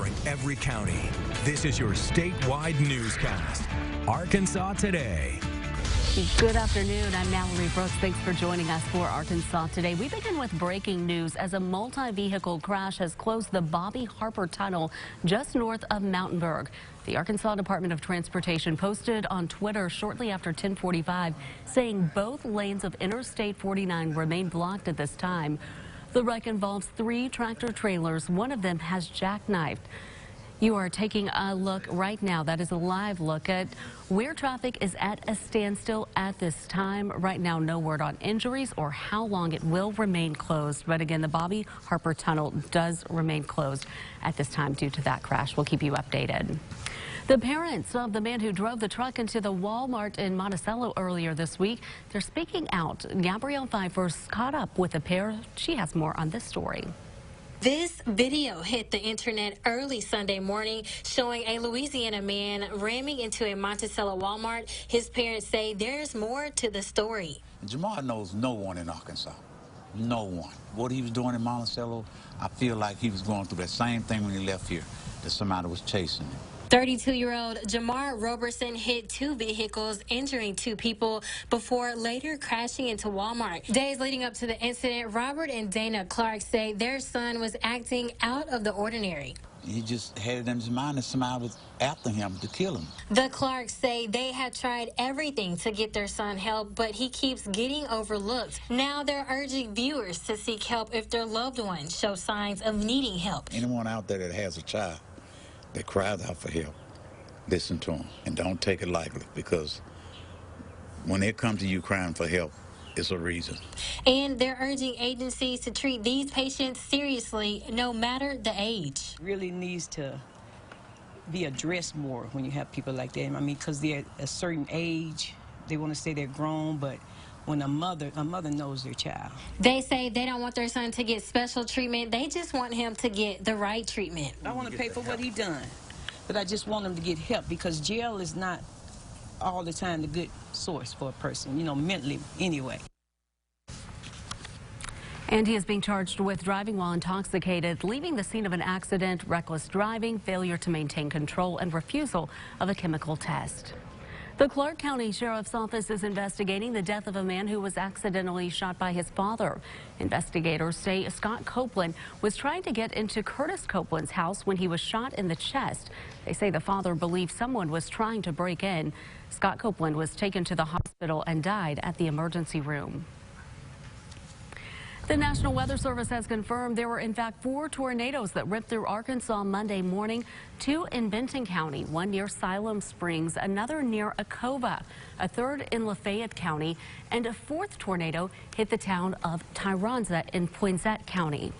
covering every county. This is your statewide newscast. Arkansas Today. Good afternoon. I'm Mallory Brooks. Thanks for joining us for Arkansas Today. We begin with breaking news as a multi-vehicle crash has closed the Bobby Harper Tunnel just north of Mountainburg. The Arkansas Department of Transportation posted on Twitter shortly after 10:45 saying both lanes of Interstate 49 remain blocked at this time. The wreck involves 3 tractor trailers. One of them has jackknifed. You are taking a look right now. That is a live look at where traffic is at a standstill at this time. Right now, no word on injuries or how long it will remain closed. But again, the Bobby Harper Tunnel does remain closed at this time due to that crash. We'll keep you updated. The parents of the man who drove the truck into the Walmart in Monticello earlier this week, they're speaking out. Gabrielle Pfeiffer's caught up with the pair. She has more on this story. This video hit the internet early Sunday morning, showing a Louisiana man ramming into a Monticello Walmart. His parents say there's more to the story. Jamar knows no one in Arkansas. No one. What he was doing in Monticello, I feel like he was going through that same thing when he left here, that somebody was chasing him. 32-year-old Jamar Roberson hit 2 vehicles, injuring 2 people before later crashing into Walmart. Days leading up to the incident, Robert and Dana Clark say their son was acting out of the ordinary. He just had it in his mind that somebody was after him to kill him. The Clarks say they have tried everything to get their son help, but he keeps getting overlooked. Now they're urging viewers to seek help if their loved ones show signs of needing help. Anyone out there that has a child that cries out for help, listen to them and don't take it lightly, because when they come to you crying for help, it's a reason. And they're urging agencies to treat these patients seriously, no matter the age. Really needs to be addressed more when you have people like that. I mean, because they're a certain age, they want to say they're grown, but when a mother knows their child. They say they don't want their son to get special treatment. They just want him to get the right treatment. I want to pay for what he done, but I just want him to get help, because jail is not all the time the good source for a person, you know, mentally anyway. And he is being charged with driving while intoxicated, leaving the scene of an accident, reckless driving, failure to maintain control, and refusal of a chemical test. The Clark County Sheriff's Office is investigating the death of a man who was accidentally shot by his father. Investigators say Scott Copeland was trying to get into Curtis Copeland's house when he was shot in the chest. They say the father believed someone was trying to break in. Scott Copeland was taken to the hospital and died at the emergency room. The National Weather Service has confirmed there were in fact 4 tornadoes that ripped through Arkansas Monday morning, 2 in Benton County, 1 near Siloam Springs, another near Acova, a 3rd in Lafayette County, and a 4th tornado hit the town of Tyronza in Poinsett County.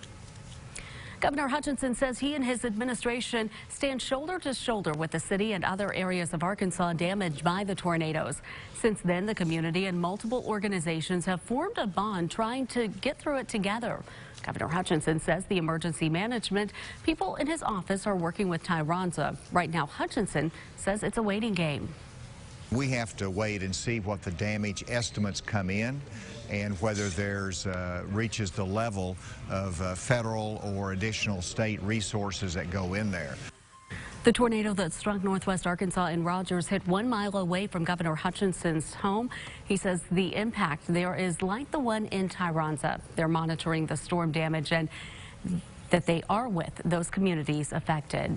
Governor Hutchinson says he and his administration stand shoulder to shoulder with the city and other areas of Arkansas damaged by the tornadoes. Since then, the community and multiple organizations have formed a bond trying to get through it together. Governor Hutchinson says the emergency management people in his office are working with Tyronza. Right now, Hutchinson says it's a waiting game. We have to wait and see what the damage estimates come in and whether there's reaches the level of federal or additional state resources that go in there. The tornado that struck northwest Arkansas in Rogers hit 1 mile away from Governor Hutchinson's home. He says the impact there is like the one in Tyronza. They're monitoring the storm damage and that they are with those communities affected.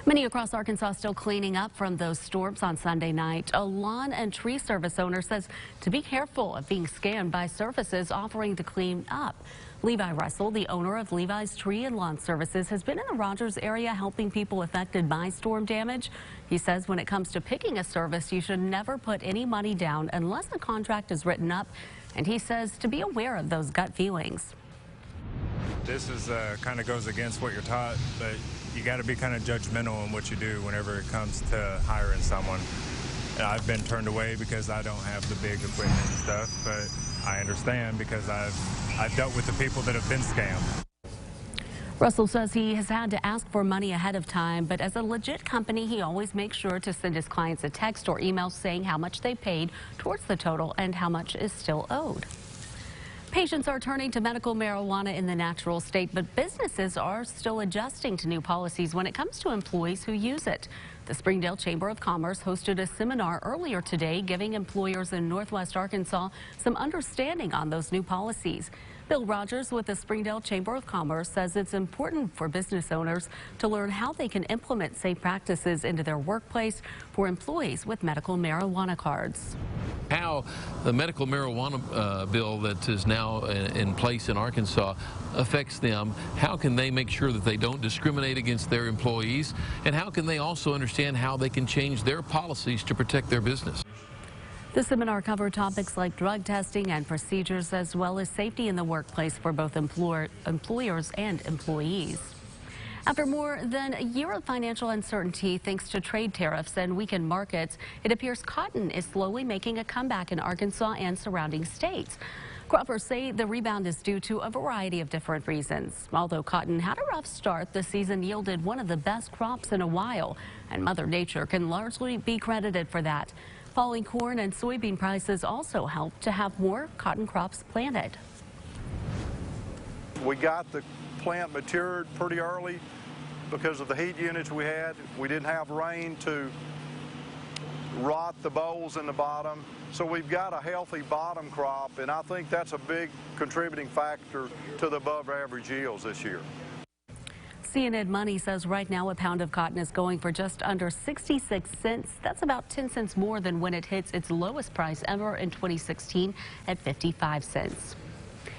Many across Arkansas still cleaning up from those storms on Sunday night. A lawn and tree service owner says to be careful of being scammed by services offering to clean up. Levi Russell, the owner of Levi's Tree and Lawn Services, has been in the Rogers area helping people affected by storm damage. He says when it comes to picking a service, you should never put any money down unless the contract is written up. And he says to be aware of those gut feelings. This is kind of goes against what you're taught, but you got to be kind of judgmental in what you do whenever it comes to hiring someone. I've been turned away because I don't have the big equipment and stuff, but I understand because I've dealt with the people that have been scammed. Russell says he has had to ask for money ahead of time, but as a legit company, he always makes sure to send his clients a text or email saying how much they paid towards the total and how much is still owed. Patients are turning to medical marijuana in the natural state, but businesses are still adjusting to new policies when it comes to employees who use it. The Springdale Chamber of Commerce hosted a seminar earlier today, giving employers in Northwest Arkansas some understanding on those new policies. Bill Rogers with the Springdale Chamber of Commerce says it's important for business owners to learn how they can implement safe practices into their workplace for employees with medical marijuana cards. How the medical marijuana bill that is now in place in Arkansas affects them, how can they make sure that they don't discriminate against their employees, and how can they also understand how they can change their policies to protect their business. The seminar covered topics like drug testing and procedures, as well as safety in the workplace for both employers and employees. After more than a year of financial uncertainty thanks to trade tariffs and weakened markets, it appears cotton is slowly making a comeback in Arkansas and surrounding states. Croppers say the rebound is due to a variety of different reasons. Although cotton had a rough start, the season yielded one of the best crops in a while, and Mother Nature can largely be credited for that. Falling corn and soybean prices also helped to have more cotton crops planted. We got the plant matured pretty early because of the heat units we had. We didn't have rain to rot the bolls in the bottom. So we've got a healthy bottom crop, and I think that's a big contributing factor to the above average yields this year. CNN Money says right now a pound of cotton is going for just under 66 cents. That's about 10 cents more than when it hits its lowest price ever in 2016 at 55 cents.